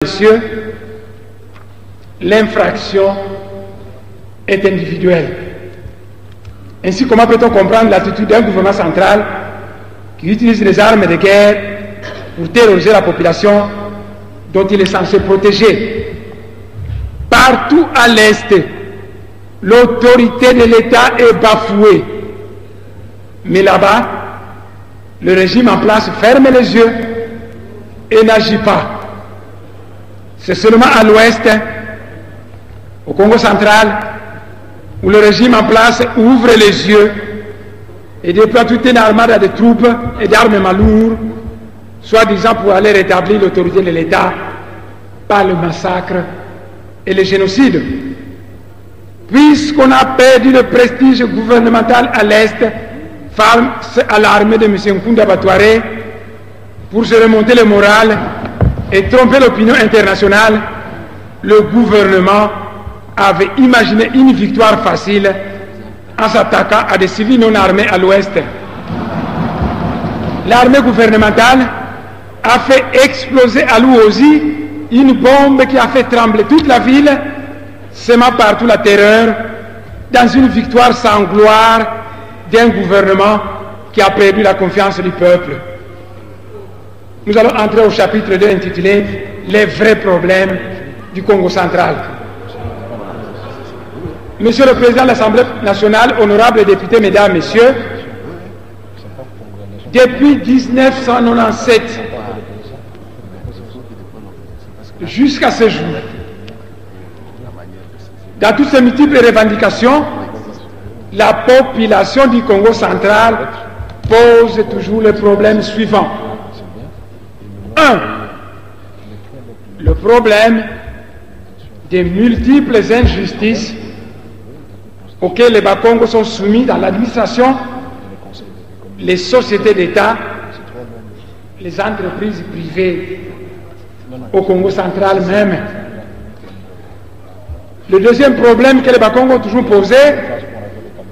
Messieurs, l'infraction est individuelle. Ainsi, comment peut-on comprendre l'attitude d'un gouvernement central qui utilise les armes de guerre pour terroriser la population dont il est censé protéger? Partout à l'Est, l'autorité de l'État est bafouée. Mais là-bas, le régime en place ferme les yeux et n'agit pas. C'est seulement à l'ouest, au Congo central, où le régime en place ouvre les yeux et déploie toute une armada de troupes et d'armements lourds, soi-disant pour aller rétablir l'autorité de l'État par le massacre et le génocide. Puisqu'on a perdu le prestige gouvernemental à l'Est face à l'armée de M. Nkunda Batouaré, pour se remonter le moral et tromper l'opinion internationale, le gouvernement avait imaginé une victoire facile en s'attaquant à des civils non armés à l'ouest. L'armée gouvernementale a fait exploser à Louosi une bombe qui a fait trembler toute la ville, semant partout la terreur, dans une victoire sans gloire d'un gouvernement qui a perdu la confiance du peuple. Nous allons entrer au chapitre 2 intitulé « Les vrais problèmes du Congo central ». Monsieur le Président de l'Assemblée nationale, honorables députés, mesdames, messieurs, depuis 1997 jusqu'à ce jour, dans toutes ces multiples revendications, la population du Congo central pose toujours le problème suivant. 1. Le problème des multiples injustices auxquelles les Bas-Congos sont soumis dans l'administration, les sociétés d'État, les entreprises privées au Congo central même. Le deuxième problème que les Bas-Congos ont toujours posé,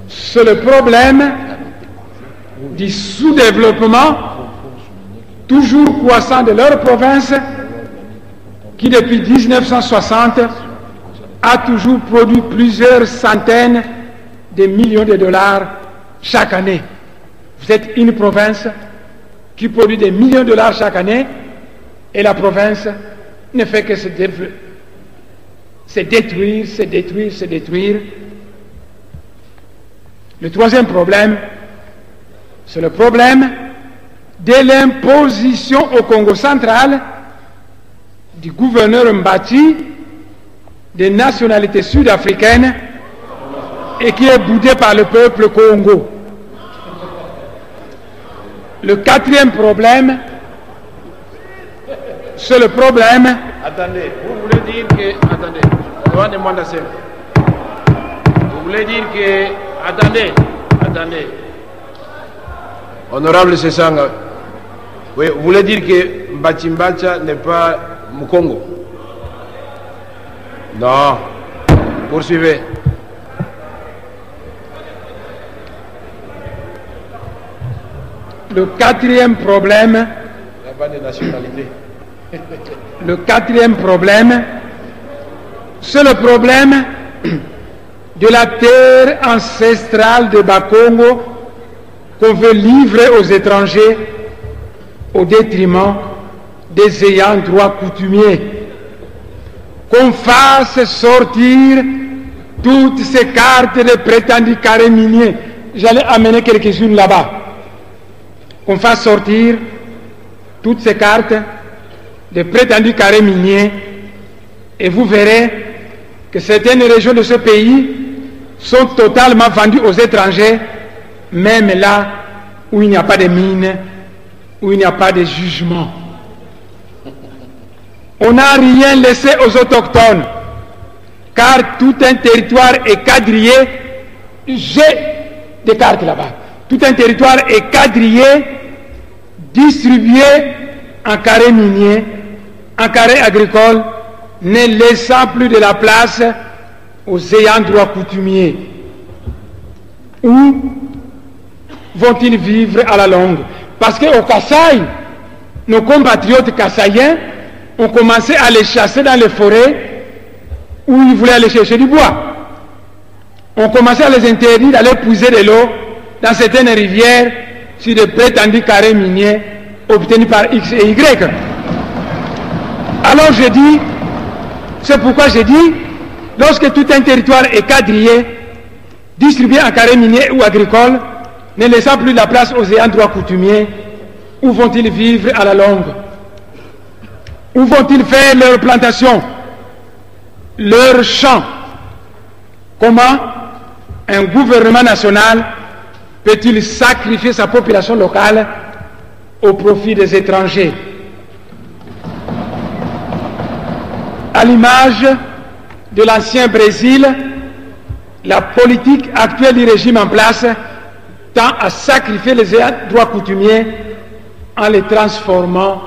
c'est le problème du sous-développement toujours croissant de leur province, qui depuis 1960 a toujours produit plusieurs centaines de millions de dollars chaque année. Vous êtes une province qui produit des millions de dollars chaque année, et la province ne fait que se détruire. Le troisième problème, c'est le problème de l'imposition au Congo central du gouverneur Mbati des nationalités sud-africaines et qui est boudé par le peuple Congo. Le quatrième problème, c'est le problème... Attendez, vous voulez dire que... Attendez, demandez-moi ça. Vous voulez dire que... Attendez. Honorable Sessanga, oui, vous voulez dire que Mbati n'est pas Mukongo? Non. Poursuivez. Le quatrième problème... Il n'y a pas de nationalité. Le quatrième problème, c'est le problème de la terre ancestrale de Bas-Congo qu'on veut livrer aux étrangers au détriment des ayants droit coutumiers. Qu'on fasse sortir toutes ces cartes de prétendus carrés miniers. J'allais amener quelques-unes là-bas. Qu'on fasse sortir toutes ces cartes de prétendus carrés miniers, et vous verrez que certaines régions de ce pays sont totalement vendues aux étrangers, même là où il n'y a pas de mines, où il n'y a pas de jugement. On n'a rien laissé aux autochtones, car tout un territoire est quadrillé. J'ai des cartes là-bas. Tout un territoire est quadrillé, distribué en carrés miniers, en carrés agricoles, ne laissant plus de la place aux ayants droit coutumiers. Où vont-ils vivre à la longue? Parce qu'au Kasaï, nos compatriotes kassaïens on commençait à les chasser dans les forêts où ils voulaient aller chercher du bois. On commençait à les interdire d'aller puiser de l'eau dans certaines rivières sur de prétendus carrés miniers obtenus par X et Y. Alors je dis, c'est pourquoi je dis, lorsque tout un territoire est quadrillé, distribué en carrés miniers ou agricoles, ne laissant plus la place aux ayants droit coutumiers, où vont-ils vivre à la longue? Où vont-ils faire leurs plantations, leurs champs? Comment un gouvernement national peut-il sacrifier sa population locale au profit des étrangers? À l'image de l'ancien Brésil, la politique actuelle du régime en place tend à sacrifier les droits coutumiers en les transformant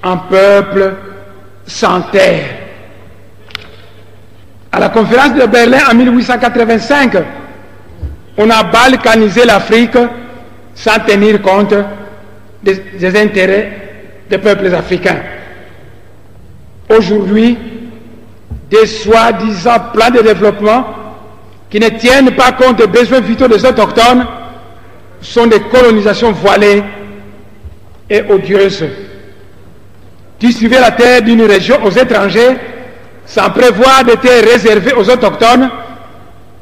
en peuple sans terre. À la conférence de Berlin en 1885, on a balkanisé l'Afrique sans tenir compte des intérêts des peuples africains. Aujourd'hui, des soi-disant plans de développement qui ne tiennent pas compte des besoins vitaux des autochtones sont des colonisations voilées et odieuses. Distribuer la terre d'une région aux étrangers sans prévoir des terres réservées aux autochtones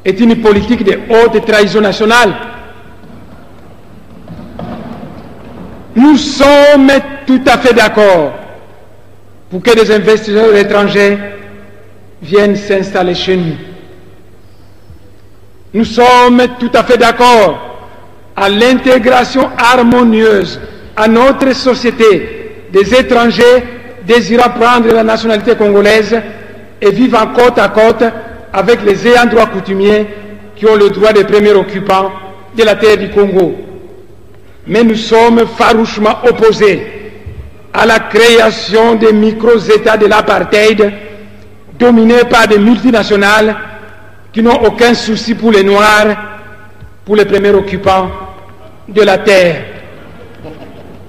est une politique de haute trahison nationale. Nous sommes tout à fait d'accord pour que des investisseurs étrangers viennent s'installer chez nous. Nous sommes tout à fait d'accord à l'intégration harmonieuse à notre société des étrangers désirant prendre la nationalité congolaise et vivant côte à côte avec les ayants droit coutumiers qui ont le droit de premier occupant de la terre du Congo. Mais nous sommes farouchement opposés à la création des micro-États de l'apartheid dominés par des multinationales qui n'ont aucun souci pour les Noirs, pour les premiers occupants de la terre.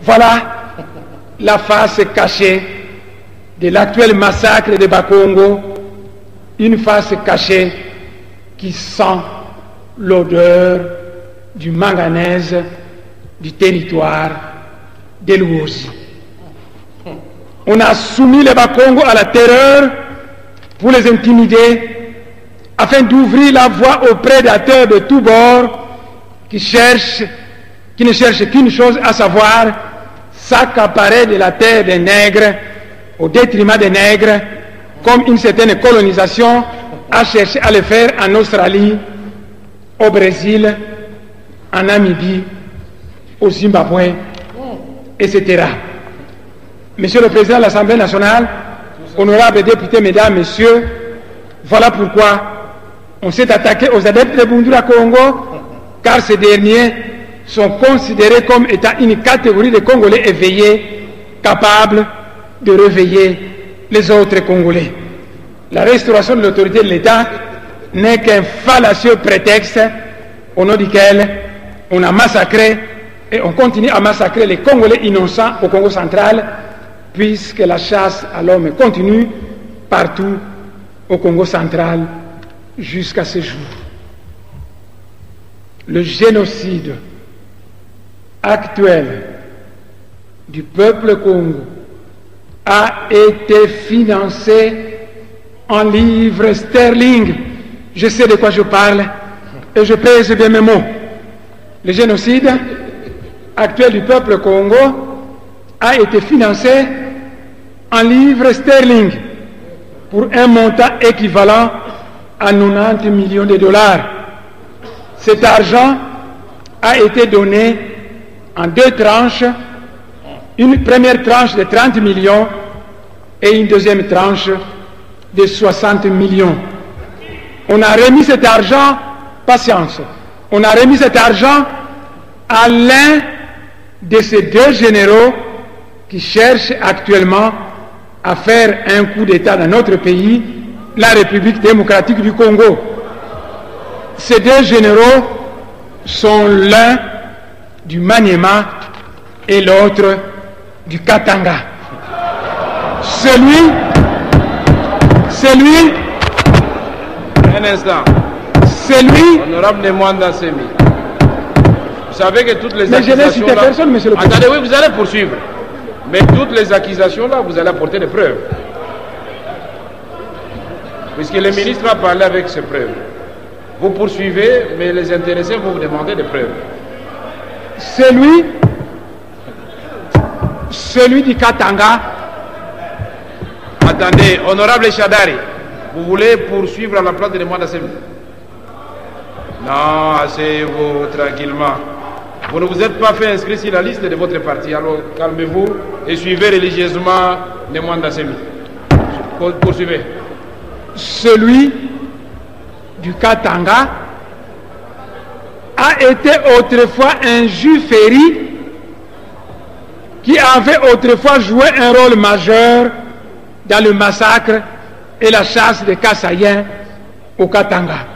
Voilà la face cachée de l'actuel massacre de Bakongo, une face cachée qui sent l'odeur du manganèse du territoire de Luozi. On a soumis les Bakongo à la terreur pour les intimider afin d'ouvrir la voie aux prédateurs de tous bords qui ne cherchent qu'une chose, à savoir s'accaparer de la terre des nègres au détriment des nègres, comme une certaine colonisation a cherché à le faire en Australie, au Brésil, en Namibie, au Zimbabwe, etc. Monsieur le Président de l'Assemblée nationale, honorables députés, mesdames, messieurs, voilà pourquoi on s'est attaqué aux adeptes de Bundura Congo, car ces derniers sont considérés comme étant une catégorie de Congolais éveillés, capables de réveiller les autres Congolais. La restauration de l'autorité de l'État n'est qu'un fallacieux prétexte au nom duquel on a massacré et on continue à massacrer les Congolais innocents au Congo central, puisque la chasse à l'homme continue partout au Congo central jusqu'à ce jour. Le génocide actuel du peuple Congo a été financé en livres sterling. Je sais de quoi je parle et je pèse bien mes mots. Le génocide actuel du peuple Congo a été financé en livres sterling pour un montant équivalent à 90 millions de dollars. Cet argent a été donné en deux tranches, une première tranche de 30 millions et une deuxième tranche de 60 millions. On a remis cet argent, patience, on a remis cet argent à l'un de ces deux généraux qui cherchent actuellement à faire un coup d'État dans notre pays, la République démocratique du Congo. Ces deux généraux sont l'un du Maniema et l'autre du Katanga. Un instant. Celui... Honorable Nemwanda Semi. Vous savez que toutes les Mais je n'ai accusations cité là... personne, monsieur le président. Attendez, oui, vous allez poursuivre. Mais toutes les accusations là, vous allez apporter des preuves. Puisque le ministre a parlé avec ses preuves. Vous poursuivez, mais les intéressés vont vous demander des preuves. Celui du Katanga. Attendez, honorable Chadari, vous voulez poursuivre à la place de Nemwanda Semi? Non, asseyez-vous tranquillement. Vous ne vous êtes pas fait inscrire sur la liste de votre parti, alors calmez-vous et suivez religieusement Nemwanda Semi. Poursuivez. Celui du Katanga a été autrefois un juif féri qui avait autrefois joué un rôle majeur dans le massacre et la chasse des Kassaïens au Katanga.